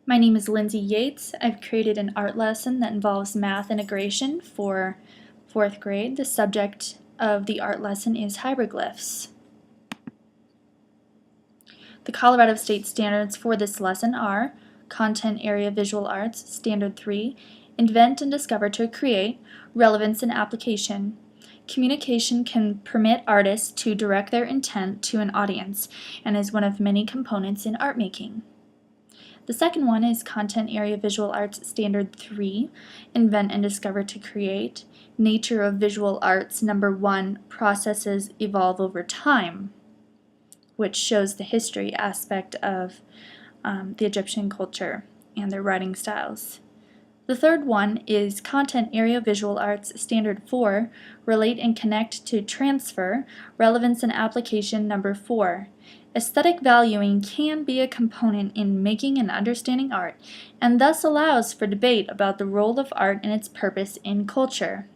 My name is Lindsay Yates. I've created an art lesson that involves math integration for 4th grade. The subject of the art lesson is hieroglyphs. The Colorado State standards for this lesson are Content Area Visual Arts, Standard 3, Invent and Discover to Create, Relevance and Application. Communication can permit artists to direct their intent to an audience and is one of many components in art making. The second one is Content Area Visual Arts Standard 3, Invent and Discover to Create. Nature of Visual Arts, number 1, Processes Evolve Over Time, which shows the history aspect of the Egyptian culture and their writing styles. The third one is Content Area Visual Arts Standard 4, Relate and Connect to Transfer, Relevance and Application, number 4. Aesthetic valuing can be a component in making and understanding art, and thus allows for debate about the role of art and its purpose in culture.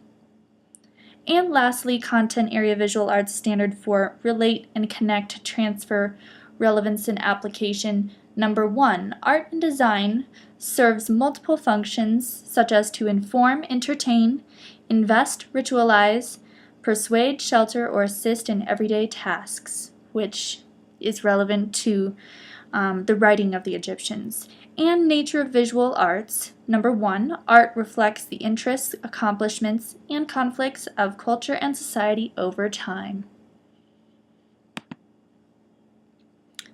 And lastly, Content Area Visual Arts Standard 4, Relate and Connect to Transfer, Relevance and Application, number 1. Art and design serves multiple functions such as to inform, entertain, invest, ritualize, persuade, shelter, or assist in everyday tasks, which is relevant to the writing of the Egyptians. And nature of visual arts. Number 1, art reflects the interests, accomplishments, and conflicts of culture and society over time.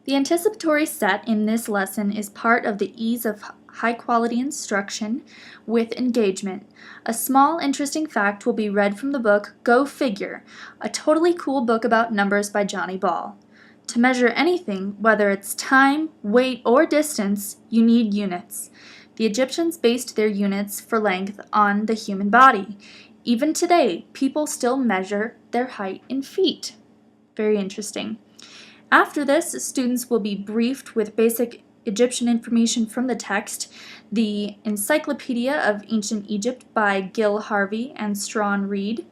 The anticipatory set in this lesson is part of the ease of high-quality instruction with engagement. A small, interesting fact will be read from the book Go Figure, a totally cool book about numbers by Johnny Ball. To measure anything, whether it's time, weight, or distance, you need units. The Egyptians based their units for length on the human body. Even today, people still measure their height in feet. Very interesting. After this, students will be briefed with basic Egyptian information from the text, the Encyclopedia of Ancient Egypt by Gil Harvey and Strawn Reed.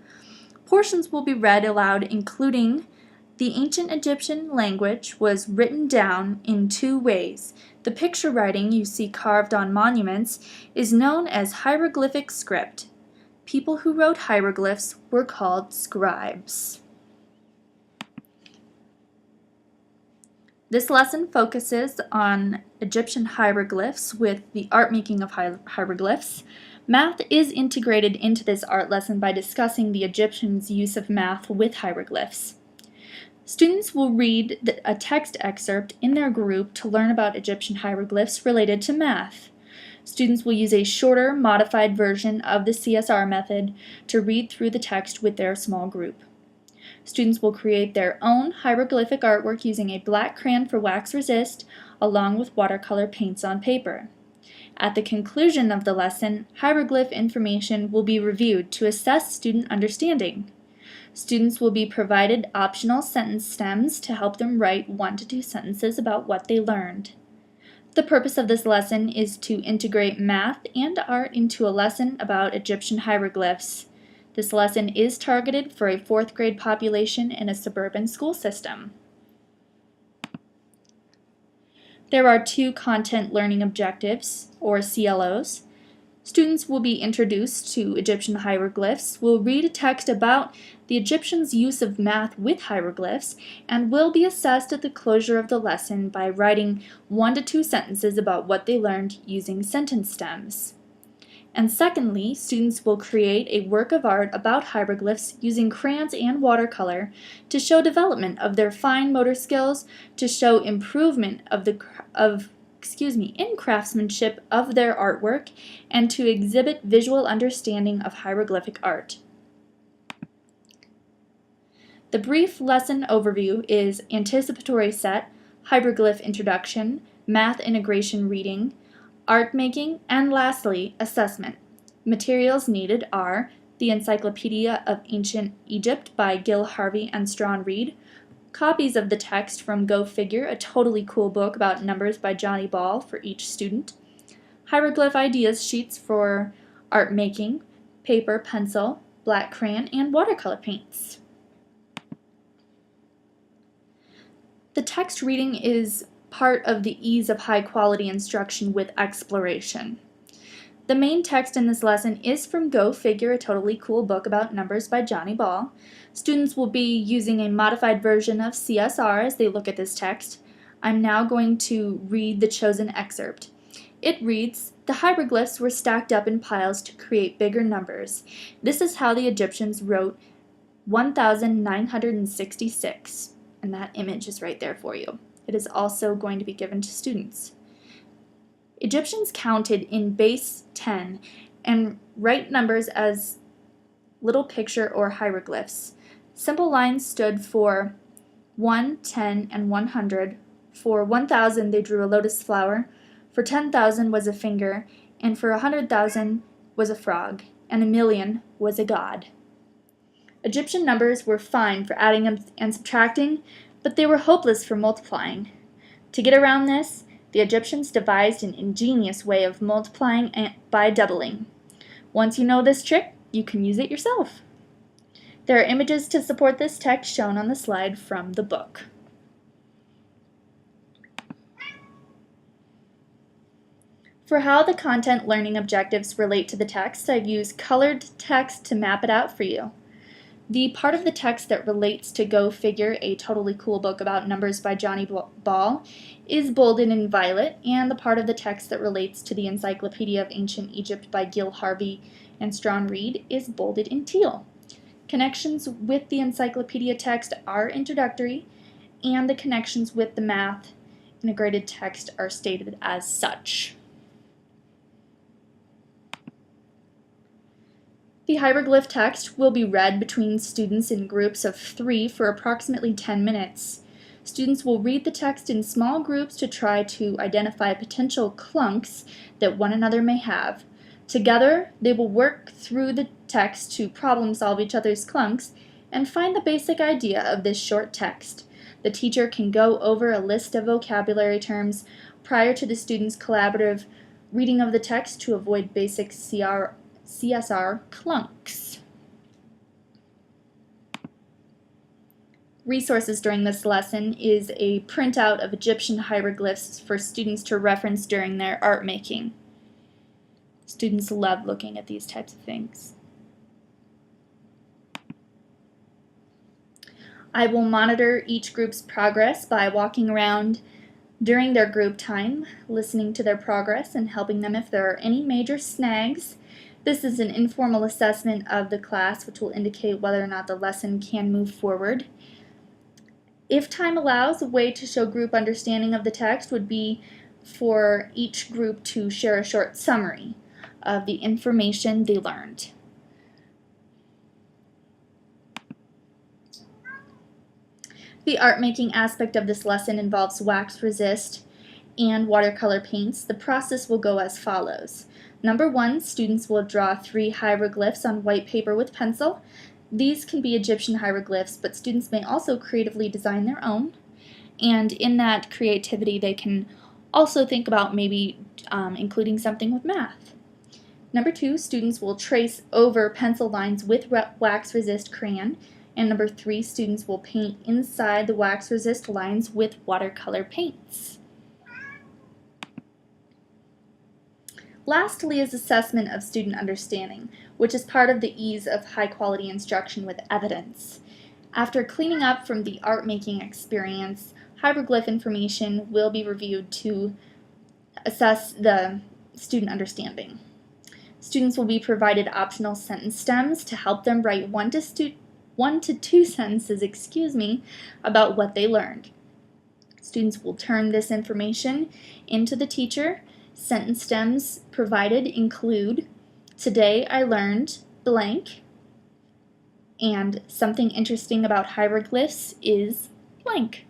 Portions will be read aloud, including the ancient Egyptian language was written down in 2 ways. The picture writing you see carved on monuments is known as hieroglyphic script. People who wrote hieroglyphs were called scribes. This lesson focuses on Egyptian hieroglyphs with the art making of hieroglyphs. Math is integrated into this art lesson by discussing the Egyptians' use of math with hieroglyphs. Students will read a text excerpt in their group to learn about Egyptian hieroglyphs related to math. Students will use a shorter, modified version of the CSR method to read through the text with their small group. Students will create their own hieroglyphic artwork using a black crayon for wax resist, along with watercolor paints on paper. At the conclusion of the lesson, hieroglyph information will be reviewed to assess student understanding. Students will be provided optional sentence stems to help them write 1 to 2 sentences about what they learned. The purpose of this lesson is to integrate math and art into a lesson about Egyptian hieroglyphs. This lesson is targeted for a 4th grade population in a suburban school system. There are 2 content learning objectives, or CLOs. Students will be introduced to Egyptian hieroglyphs, will read a text about the Egyptians' use of math with hieroglyphs, and will be assessed at the closure of the lesson by writing 1 to 2 sentences about what they learned using sentence stems. And secondly, students will create a work of art about hieroglyphs using crayons and watercolor to show development of their fine motor skills, to show improvement in craftsmanship of their artwork, and to exhibit visual understanding of hieroglyphic art. The brief lesson overview is anticipatory set, hieroglyph introduction, math integration reading, art making, and lastly, assessment. Materials needed are the Encyclopedia of Ancient Egypt by Gil Harvey and Strawn Reed, copies of the text from Go Figure, a totally cool book about numbers by Johnny Ball for each student, hieroglyph ideas sheets for art making, paper, pencil, black crayon, and watercolor paints. The text reading is part of the ease of high quality instruction with exploration. The main text in this lesson is from Go Figure, a totally cool book about numbers by Johnny Ball. Students will be using a modified version of CSR as they look at this text. I'm now going to read the chosen excerpt. It reads, "The hieroglyphs were stacked up in piles to create bigger numbers. This is how the Egyptians wrote 1966. And that image is right there for you. It is also going to be given to students. Egyptians counted in base 10 and write numbers as little picture or hieroglyphs. Simple lines stood for 1, 10, and 100. For 1,000 they drew a lotus flower, for 10,000 was a finger, and for 100,000 was a frog, and 1,000,000 was a god." Egyptian numbers were fine for adding and subtracting, but they were hopeless for multiplying. To get around this, the Egyptians devised an ingenious way of multiplying by doubling. Once you know this trick, you can use it yourself. There are images to support this text shown on the slide from the book. For how the content learning objectives relate to the text, I've used colored text to map it out for you. The part of the text that relates to Go Figure, a totally cool book about numbers by Johnny Ball, is bolded in violet, and the part of the text that relates to the Encyclopedia of Ancient Egypt by Gil Harvey and Strawn Reed is bolded in teal. Connections with the encyclopedia text are introductory, and the connections with the math integrated text are stated as such. The hieroglyph text will be read between students in groups of 3 for approximately 10 minutes. Students will read the text in small groups to try to identify potential clunks that one another may have. Together, they will work through the text to problem solve each other's clunks and find the basic idea of this short text. The teacher can go over a list of vocabulary terms prior to the students' collaborative reading of the text to avoid basic CSR clunks. Resources during this lesson is a printout of Egyptian hieroglyphs for students to reference during their art making. Students love looking at these types of things. I will monitor each group's progress by walking around during their group time, listening to their progress and helping them if there are any major snags. This is an informal assessment of the class which will indicate whether or not the lesson can move forward. If time allows, a way to show group understanding of the text would be for each group to share a short summary of the information they learned. The art making aspect of this lesson involves wax resist and watercolor paints. The process will go as follows. Number 1, students will draw 3 hieroglyphs on white paper with pencil. These can be Egyptian hieroglyphs, but students may also creatively design their own. And in that creativity, they can also think about maybe including something with math. Number 2, students will trace over pencil lines with wax resist crayon. And number 3, students will paint inside the wax resist lines with watercolor paints. Lastly is assessment of student understanding, which is part of the ease of high-quality instruction with evidence. After cleaning up from the art-making experience, hieroglyph information will be reviewed to assess the student understanding. Students will be provided optional sentence stems to help them write 1 to 2 sentences, about what they learned. Students will turn this information into the teacher. Sentence stems provided include, "Today I learned blank," and "Something interesting about hieroglyphs is blank."